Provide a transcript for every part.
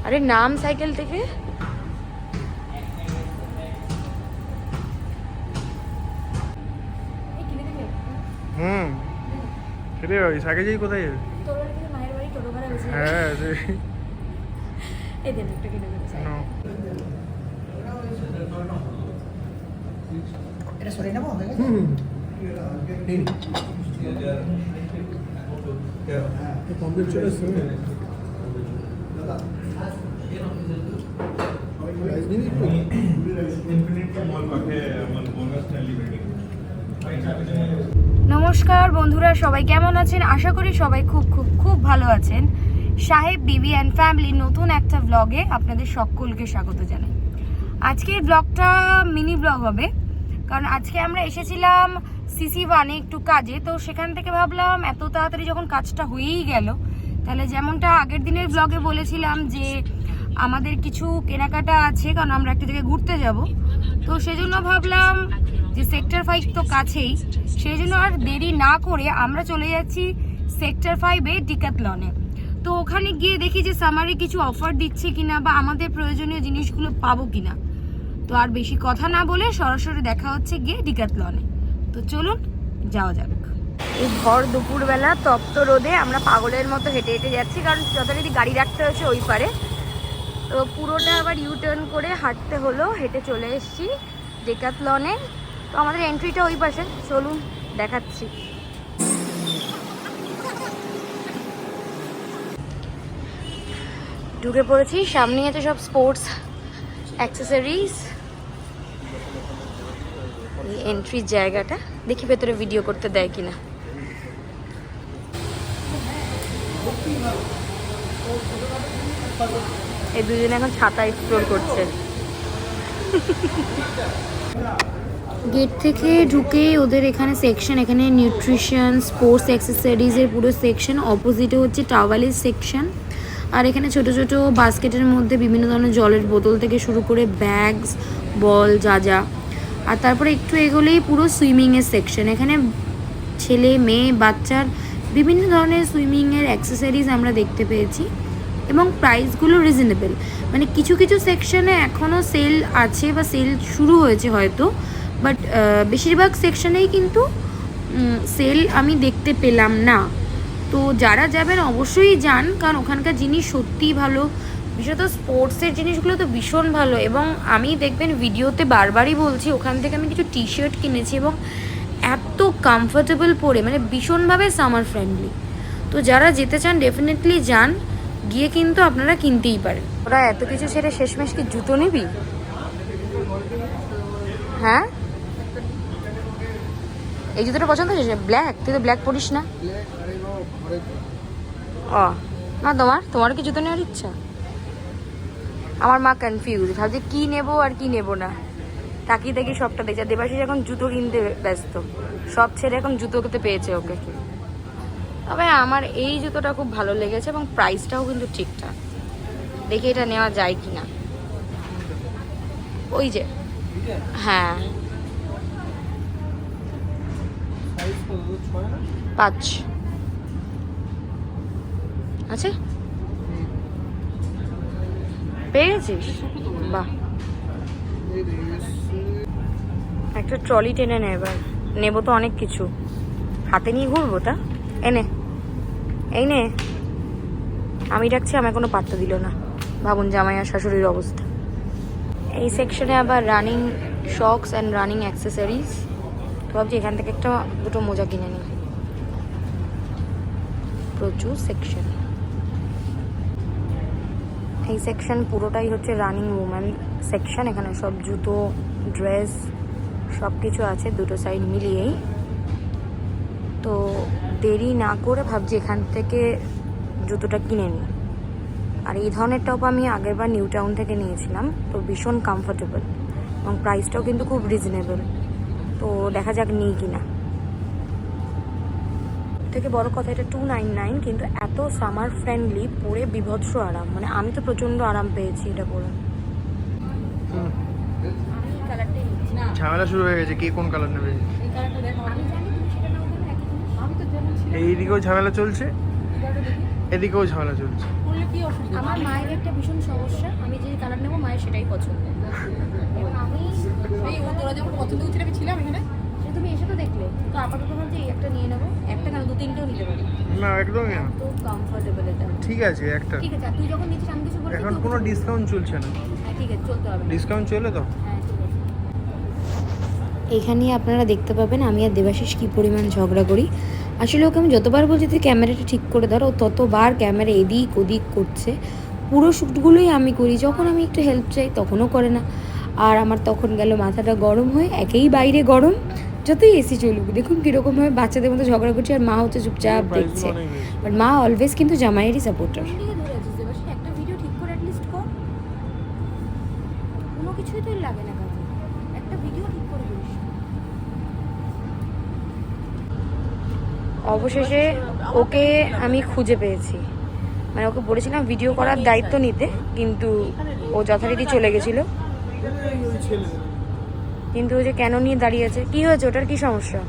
আরে নাম সাইকেল থেকে। সেটাই ভাবি সাইকেল যাই কোথায় যাবে। মায়ের বাড়ি টোটো ভাড়া বেশি। হ্যাঁ এই দেন একটা কিনে দেবো। এটা সরিয়ে নেবো কমপ্লিট চলে এসছে। নমস্কার বন্ধুরা, সবাই কেমন আছেন? আশা করি সবাই খুব খুব খুব ভালো আছেন। সাহেব বিবি অ্যান্ড ফ্যামিলি নতুন একটা ব্লগে আপনাদের সকলকে স্বাগত জানাই। আজকের ব্লগটা মিনি ব্লগ হবে, কারণ আজকে আমরা এসেছিলাম CC1-এ একটু কাজে। তো সেখান থেকে ভাবলাম এত তাড়াতাড়ি যখন কাজটা হয়েই গেল, তাহলে যেমনটা আগের দিনের ব্লগে বলেছিলাম যে আমাদের কিছু কেনাকাটা আছে, কারণ আমরা একটা জায়গায় ঘুরতে যাব। তো সেজন্য ভাবলাম যে সেক্টর 5 তো কাছেই, সেই জন্য আর দেরি না করে আমরা চলে যাচ্ছি সেক্টর 5-এ ডিক্যাথলনে। তো ওখানে গিয়ে দেখি যে সামারে কিছু অফার দিচ্ছে কিনা বা আমাদের প্রয়োজনীয় জিনিসগুলো পাবো কিনা। তো আর বেশি কথা না বলে সরাসরি দেখা হচ্ছে গিয়ে ডিক্যাথলনে। তো চলুন যাওয়া যাক। এই ভর দুপুরবেলা তপ্ত রোদে আমরা পাগলের মতো হেঁটে হেঁটে যাচ্ছি, কারণ যথারীতি গাড়ি রাখতে হয়েছে ওই পারে। তো পুরোটা আবার ইউটার্ন করে হাঁটতে হলো, হেঁটে চলে এসেছি ডিক্যাথলনে। তো আমাদের এন্ট্রিটা ওই পাশে, চলুন দেখাচ্ছি। ঢুকে পড়েছি, সামনে আছে সব স্পোর্টস অ্যাক্সেসরিজ। এই এন্ট্রির জায়গাটা, দেখি ভেতরে ভিডিও করতে দেয় কিনা। এই দুজনে এখন ছাতা এক্সপ্লোর করছে। গেট থেকে ঢুকে ওদের এখানে সেকশন, এখানে নিউট্রিশন, স্পোর্টস অ্যাক্সেসরিজের পুরো সেকশন। অপোজিটে হচ্ছে টাওয়ালের সেকশন, আর এখানে ছোট ছোট বাস্কেটের মধ্যে বিভিন্ন ধরনের জলের বোতল থেকে শুরু করে ব্যাগস, বল, যা যা। আর তারপরে একটু এগোলেই পুরো সুইমিংয়ের সেকশন। এখানে ছেলে মেয়ে বাচ্চার বিভিন্ন ধরনের সুইমিংয়ের অ্যাক্সেসরিজ আমরা দেখতে পেয়েছি, এবং প্রাইসগুলো রিজনেবল। মানে কিছু কিছু সেকশনে এখনও সেল আছে বা সেল শুরু হয়েছে হয়তো, বাট বেশিরভাগ সেকশনেই কিন্তু সেল আমি দেখতে পেলাম না। তো যারা যাবেন অবশ্যই যান, কারণ ওখানকার জিনিস সত্যিই ভালো। বিশেষত স্পোর্টসের জিনিসগুলো তো ভীষণ ভালো। এবং আমি দেখবেন ভিডিওতে বারবারই বলছি, ওখান থেকে আমি কিছু টি-শার্ট কিনেছি এবং এত কমফোর্টেবল পরে, মানে ভীষণভাবে সামার ফ্রেন্ডলি। তো যারা যেতে চান ডেফিনেটলি যান, গিয়ে কিন্তু আপনারা কিনতেই পারেন। ওরা এত কিছু ছেড়ে শেষমেশ কি জুতো নিবি? হ্যাঁ, এই জুতোটা পছন্দ হয়েছে? ব্ল্যাক? তুই তো ব্ল্যাক পরিস না। ও না, তোমার কি জুতো নেওয়ার ইচ্ছা? আমার মা কনফিউজ, ভাবছে কি নেবো আর কি নেবো না। তাকিয়ে তাকিয়ে সবটা দেখছে। দেবাশিস এখন জুতো কিনতে ব্যস্ত, সব ছেড়ে এখন জুতো কিনতে পেয়েছে ওকে। তবে আমার এই জুতোটা খুব ভালো লেগেছে এবং প্রাইসটাও কিন্তু ঠিকঠাক। দেখি এটা নেওয়া যায় কিনা। ওই যে, হ্যাঁ 5 আছে, পেয়ে গেছিস? বাহ, একটা ট্রলি টেনে নে। এবার নেবো তো অনেক কিছু, হাতে নিয়ে ঘুরবো। তা এনে, এই নে। আমি ডাকছি, আমায় কোনো পাত্তা দিল না। ভাবুন জামাই আর শাশুড়ির অবস্থা। এই সেকশনে আবার রানিং শক্স অ্যান্ড রানিং অ্যাক্সেসরিজ। তো ভাবছি এখান থেকে একটা দুটো মোজা কিনে নিই। প্রচুর সেকশন। এই সেকশন পুরোটাই হচ্ছে রানিং উমেন সেকশন। এখানে সব জুতো, ড্রেস সব কিছু আছে, দুটো সাইড মিলিয়েই। তো দেরি না করে ভাবছি এখান থেকে জুতোটা কিনে নিই। আর এই ধরনের টপ আমি আগেরবার নিউ টাউন থেকে নিয়েছিলাম, তো ভীষণ কমফোর্টেবল এবং প্রাইসটাও কিন্তু খুব রিজনেবল। তো দেখা যাক নিই কিনা। থেকে বড় কথা, এটা 299, কিন্তু এত সামার ফ্রেন্ডলি, পরে বিভৎস আরাম। মানে আমি তো প্রচন্ড আরাম পেয়েছি এটা পরে। ঝামেলা শুরু হয়ে গেছে, কে কোন কালার নেবে। এইদিকেও ঝামেলা চলছে, এদিকেও ঝামেলা চলছে। আমার মায়ের একটা ভীষণ সমস্যা পছন্দ। এবং আমি তোরা যখন পছন্দ করছিল আমি ছিলাম এখানে। সে তুমি এসে তো দেখলে, তো আপাতত ভাবছি এই একটা নিয়ে নেবো, একটা কেন 2-3টেও নিতে পারি, না একদমই না, তো কমফোর্টেবল এটা। ঠিক আছে একটা। ঠিক আছে, আর তুই যখন নিচ্ছিস আমি কিছু বলছি? এখন কোনো ডিসকাউন্ট চলছে না। হ্যাঁ ঠিক আছে, চলতে হবে না। ডিসকাউন্ট চলে তো? হ্যাঁ ঠিক আছে। এখানে আপনারা দেখতে পাবেন আমি আর দেবাশিস কী পরিমাণ ঝগড়া করি। আসলে ওকে আমি যতবার বলছি তুই ক্যামেরাটা ঠিক করে ধর, ও ততবার ক্যামেরা এদিক ওদিক করছে। পুরো শ্যুটগুলোই আমি করি, যখন আমি একটু হেল্প চাই তখনও করে না। আর আমার তখন গেল মাথাটা গরম হয়ে, একেই বাইরে গরম, যতই এসি চলুক। দেখুন কীরকমভাবে বাচ্চাদের মতো ঝগড়া করছে, আর মা হচ্ছে চুপচাপ দেখছে। বাট মা অলওয়েজ কিন্তু জামাইয়েরই সাপোর্টার। একটা ভিডিও ঠিক করে অ্যাটলিস্ট কর, কোনো কিছুই তো লাগে না কাজে, একটা ভিডিও ঠিক করে দিস। অবশেষে ওকে আমি খুঁজে পেয়েছি, মানে ওকে বলেছিলাম ভিডিও করার দায়িত্ব নিতে, কিন্তু ও যথারীতি চলে গেছিলো। কিন্তু ও যে কেন নিয়ে দাঁড়িয়ে আছে, কী হয়েছে, ওটার কি সমস্যা?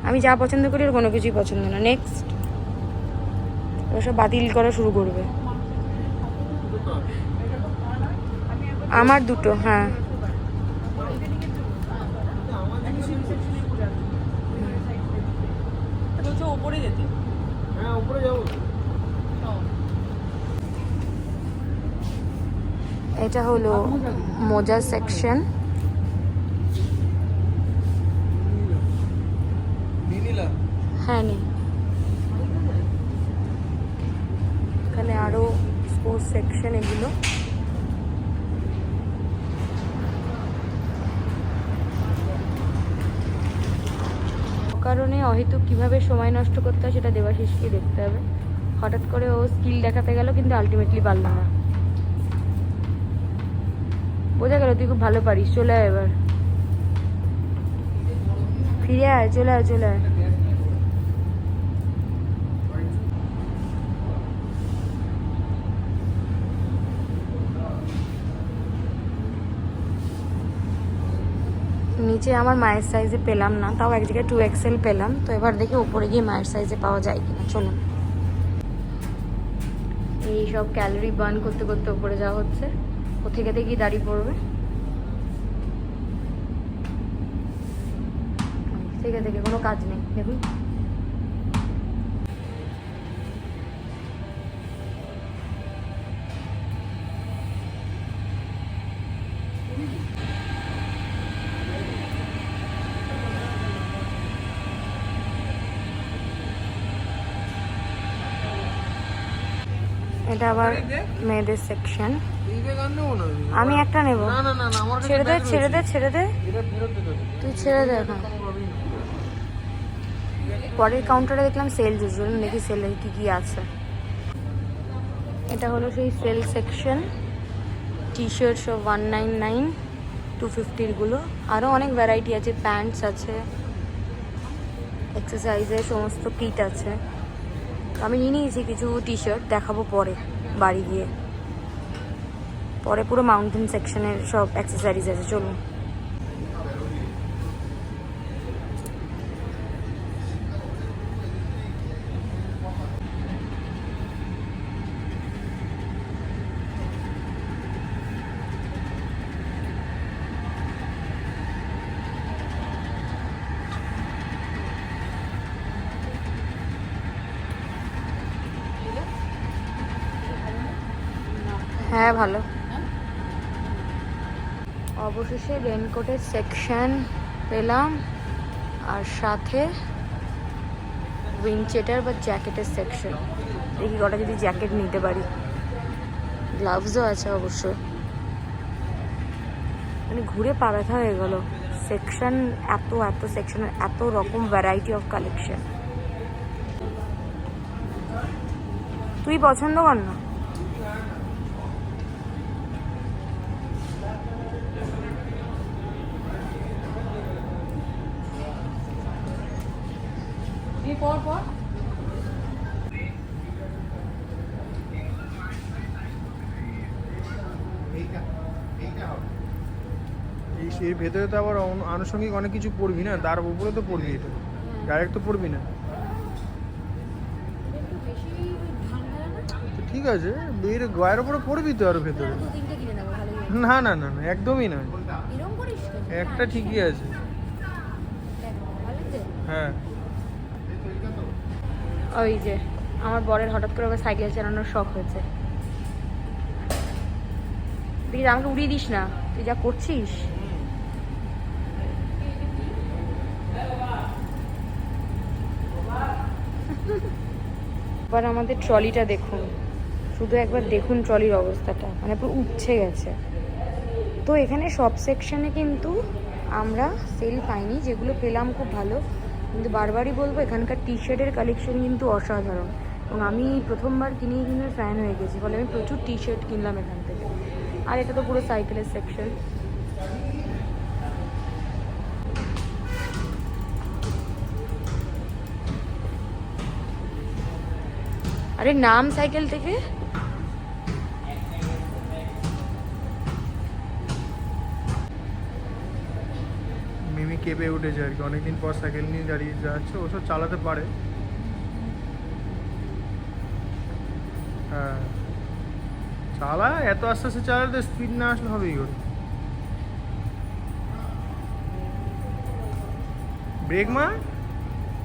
আমি যা পছন্দ করি ওর কোনো কিছুই পছন্দ না। নেক্সট ওসব বাতিল করা শুরু করবে। আমার দুটো, হ্যাঁ। ওপরে যেতে। হ্যাঁ উপরে যাবো। এটা হলো মোজা সেকশন। হ্যাঁ নেই, এখানে আরো স্পোর্টস সেকশন, এগুলো কারণে অহেতুক কিভাবে সময় নষ্ট করতে হয় সেটা দেবাশিসকে দেখতে হবে। হঠাৎ করে ও স্কিল দেখাতে গেল, কিন্তু আলটিমেটলি পারল না। বোঝা গেল তুই খুব ভালো পারিস, চলে আয় এবার, ফিরে আয়, চলে আয় চলে আয়। নিচে আমার মায়ের সাইজে পেলাম না, তাও এক জায়গায় 2XL পেলাম, তো এবার দেখি উপরে গিয়ে মায়ের সাইজে পাওয়া যায় কিনা। চলুন, এই সব ক্যালোরি বার্ন করতে করতে উপরে যাওয়া হচ্ছে। কোথেকে থেকে দাঁড়িয়ে পড়বে, থেকে থেকে কোনো কাজ নেই। দেখুন এটা আবার মেয়েদের সেকশন। আমি একটা নেব। ছেড়ে দে ছেড়ে দে ছেড়ে দে, তুই ছেড়ে দে এখন। পরের কাউন্টারে দেখলাম সেল চলছিল, দেখি সেলে কি কি আছে। এটা হলো সেই সেল সেকশন, টি শার্ট সব 199, 250-গুলো। আরও অনেক ভ্যারাইটি আছে, প্যান্টস আছে, এক্সারসাইজের সমস্ত কিট আছে। আমি নিয়ে নিয়েছি কিছু টি শার্ট, দেখাবো পরে বাড়ি গিয়ে। পরে পুরো মাউন্টেন সেকশনের সব অ্যাক্সেসরিজ আছে, চলুন। হ্যাঁ ভালো। অবশেষে রেনকোটের সেকশন পেলাম, আর সাথে উইন্ডচেটার বা জ্যাকেটের সেকশন। দেখি কটা যদি জ্যাকেট নিতে পারি। গ্লাভসও আছে অবশ্য। মানে ঘুরে পা ব্যথা হয়ে গেল। সেকশন এত এত সেকশনের এত রকম ভ্যারাইটি অফ কালেকশন। তুই পছন্দ কর না? পর পর এর ভেতরে তো আবার আনুষঙ্গিক অনেক কিছু পড়বি না, তার উপরে তো পড়বি, এটা ডাইরেক্ট তো পড়বি না। তো ঠিক আছে, এর গায়ের উপরে পড়বি তো, আর ভেতরে 2-3টে কিনে নেবো। না না না না একদমই নয়, এরকম করিস কেন? একটা ঠিকই আছে। দেখ, ভালো লাগছে? হ্যাঁ ওই যে আমার বরের হঠাৎ করে আবার সাইকেল চালানোর শখ হয়েছে। দেখি আমাকে উড়িয়ে দিস না, তুই যা করছিস। এবার আমাদের ট্রলিটা দেখুন, শুধু একবার দেখুন ট্রলির অবস্থাটা, মানে পুরো উঠছে গেছে। তো এখানে সব সেকশনে কিন্তু আমরা সেল পাইনি, যেগুলো পেলাম খুব ভালো। কিন্তু বারবারই বলবো এখানকার টি শার্টের কালেকশন কিন্তু অসাধারণ, এবং আমি প্রথমবার কিনে ফ্যান হয়ে গেছি, ফলে আমি প্রচুর টি শার্ট কিনলাম এখান থেকে। আর এটা তো পুরো সাইকেলের সেকশন। আরে নাম সাইকেল থেকে। মিমি কেঁপে উঠেছে আর কি, অনেকদিন পর সাইকেল নিয়ে দাঁড়িয়ে যাচ্ছে, ওসব চালাতে পারে। হ্যাঁ চালা, এত আস্তে আস্তে চালাতে স্পিড না আসলে হবে কি করে? ব্রেক মার।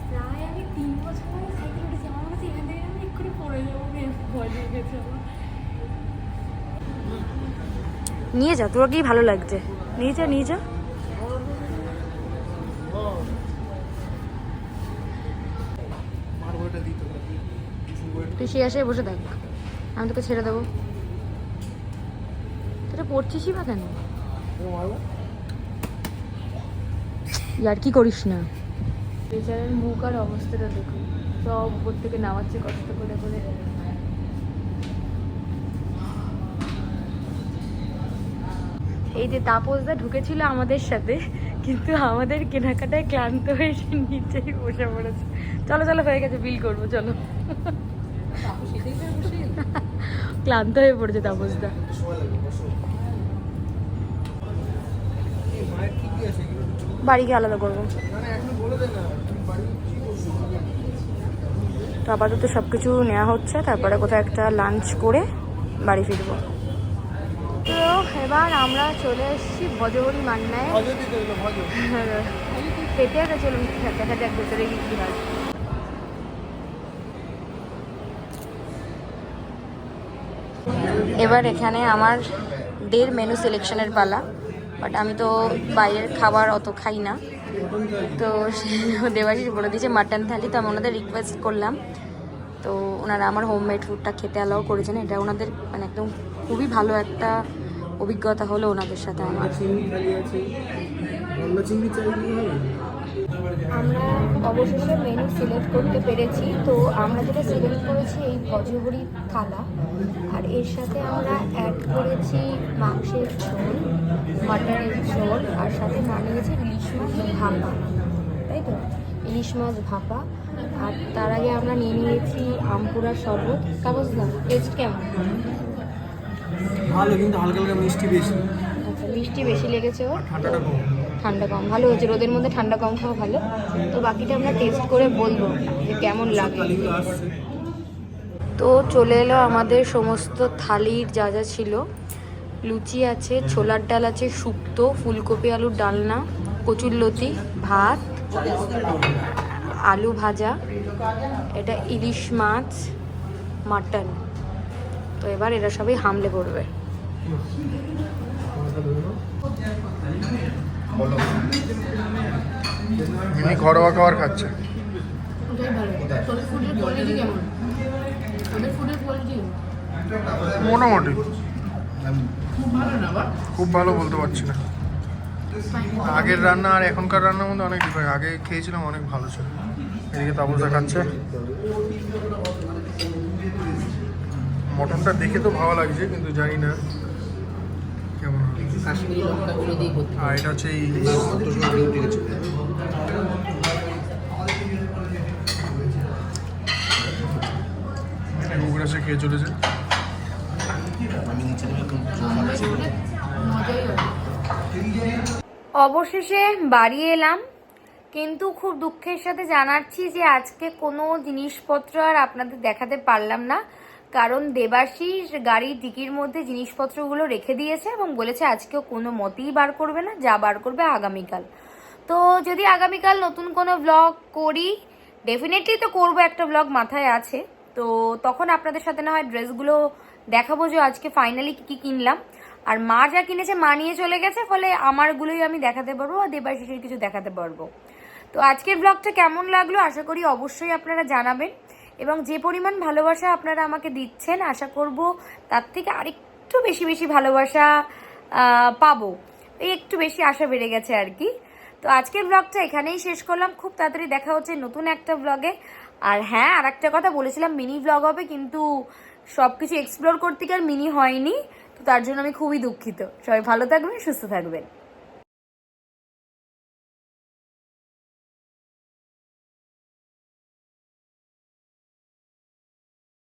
প্রায় আমি 3 বছর ধরে সাইকেল উঠেছি, আমার কাছে এখান থেকে আমি এক্ষুনি পড়ে যাবো, ভয় লেগে গেছে আমার। নিয়ে যা, তোর কি ভালো লাগছে, নিয়ে যা নিয়ে যা। তুই সে আসে বসে থাক, আমি তোকে ছেড়ে দেবো। তোরা পড়ছিসই বা কেন? আর কি করিস না। বেচারার মুখ আর অবস্থাটা দেখুন, সব উপর থেকে নামাচ্ছে কষ্ট করে করে। এই যে তাপসদা ঢুকেছিল আমাদের সাথে, কিন্তু আমাদের কেনাকাটায় ক্লান্ত হয়ে সে নিচেই বসে পড়েছে। চলো চলো, হয়ে গেছে, বিল করবো, চলো। ক্লান্ত হয়ে পড়েছে তাপসদা। বাড়ি গিয়ে আলাদা করবো। তো আপাতত সব কিছু নেওয়া হচ্ছে, তারপরে কোথাও একটা লাঞ্চ করে বাড়ি ফিরবো। তো এবার আমরা চলে এসেছি ভজহরি মান্নায়। পেতে আগে চলুন, দেখা যাক ভেতরে গিয়ে কী হয়। এবার এখানে আমার মেনু সিলেকশনের পালা, বাট আমি তো বাইরের খাবার অত খাই না, তো দেবাশিস বলে দিয়েছে মাটন থালি। তো আমি ওনাদের রিকোয়েস্ট করলাম, তো ওনারা আমার হোমমেড ফুডটা খেতে অ্যালাউ করেছেন। এটা ওনাদের মানে একদম খুবই ভালো একটা অভিজ্ঞতা হলো ওনাদের সাথে আমার। আমরা অবশেষে মেনু সিলেক্ট করতে পেরেছি। তো আমরা যেটা সিলেক্ট করেছি এই ভজহরি থালা, আর এর সাথে আমরা অ্যাড করেছি মাংসের ঝোল, মাটনের ঝোল, আর সাথে বানিয়েছি ইলিশ মাছ ভাপা, তাই তো ইলিশ মাছ ভাপা। আর তার আগে আমরা নিয়ে নিয়েছি আমপুরা শরবত। কাগজদা টেস্ট কেমন? ভালো, কিন্তু হালকা হালকা মিষ্টি বেশি। আচ্ছা, মিষ্টি বেশি লেগেছে ওর, ঠান্ডাটা কম। ঠান্ডা কম। ভালো হয়েছে, রোদের মধ্যে ঠান্ডা কম খাওয়া ভালো। তো বাকিটা আমরা টেস্ট করে বলবো যে কেমন লাগে। তো চলে এলো আমাদের সমস্ত থালির যা যা ছিল। লুচি আছে, ছোলার ডাল আছে, শুক্তো, ফুলকপি আলুর ডালনা, কচুরলতি, ভাত, আলু ভাজা, এটা ইলিশ মাছ, মাটন। তো এবার এরা সবাই হামলে পড়বে। মিমি ঘরোয়া খাবার খাচ্ছে। মোটামুটি খুব ভালো বলতে পারছি না। আগের রান্না আর এখনকার রান্নার মধ্যে অনেক ডিফারেন্ট। আগে খেয়েছিলাম অনেক ভালো ছিল। এদিকে তাপসদা খাচ্ছে। মটনটা দেখে তো ভালো লাগছে, কিন্তু জানি না কেমন হবে। আর এটা হচ্ছে এই সে খেয়ে চলেছে। অবশেষে বাড়ি এলাম, কিন্তু খুব দুঃখের সাথে জানাচ্ছি যে আজকে কোনো জিনিসপত্র আর আপনাদের দেখাতে পারলাম না, কারণ দেবাশিস গাড়ির ডিকির মধ্যে জিনিসপত্রগুলো রেখে দিয়েছে এবং বলেছে আজকেও কোনো মতেই বার করবে না, যা বার করবে আগামীকাল। তো যদি আগামীকাল নতুন কোনো ব্লগ করি, ডেফিনেটলি তো করবো, একটা ব্লগ মাথায় আছে, তো তখন আপনাদের সাথে না হয় ড্রেসগুলো দেখাবো যে আজকে ফাইনালি কী কিনলাম। আর মা যা কিনেছে মা নিয়ে চলে গেছে, ফলে আমারগুলোই আমি দেখাতে পারবো আর দেবাশিসের কিছু দেখাতে পারবো। তো আজকের ব্লগটা কেমন লাগলো আশা করি অবশ্যই আপনারা জানাবেন, এবং যে পরিমাণ ভালোবাসা আপনারা আমাকে দিচ্ছেন আশা করব তার থেকে আরেকটু বেশি বেশি ভালোবাসা পাবো, এই একটু বেশি আশা বেড়ে গেছে আর কি। তো আজকের ব্লগটা এখানেই শেষ করলাম, খুব তাড়াতাড়ি দেখা হচ্ছে নতুন একটা ব্লগে। আর হ্যাঁ, আর একটা কথা বলেছিলাম মিনি ব্লগ হবে, কিন্তু সব কিছু এক্সপ্লোর করতে গিয়ে আর মিনি হয়নি, তো তার জন্য আমি খুবই দুঃখিত। সবাই ভালো থাকবেন, সুস্থ থাকবেন।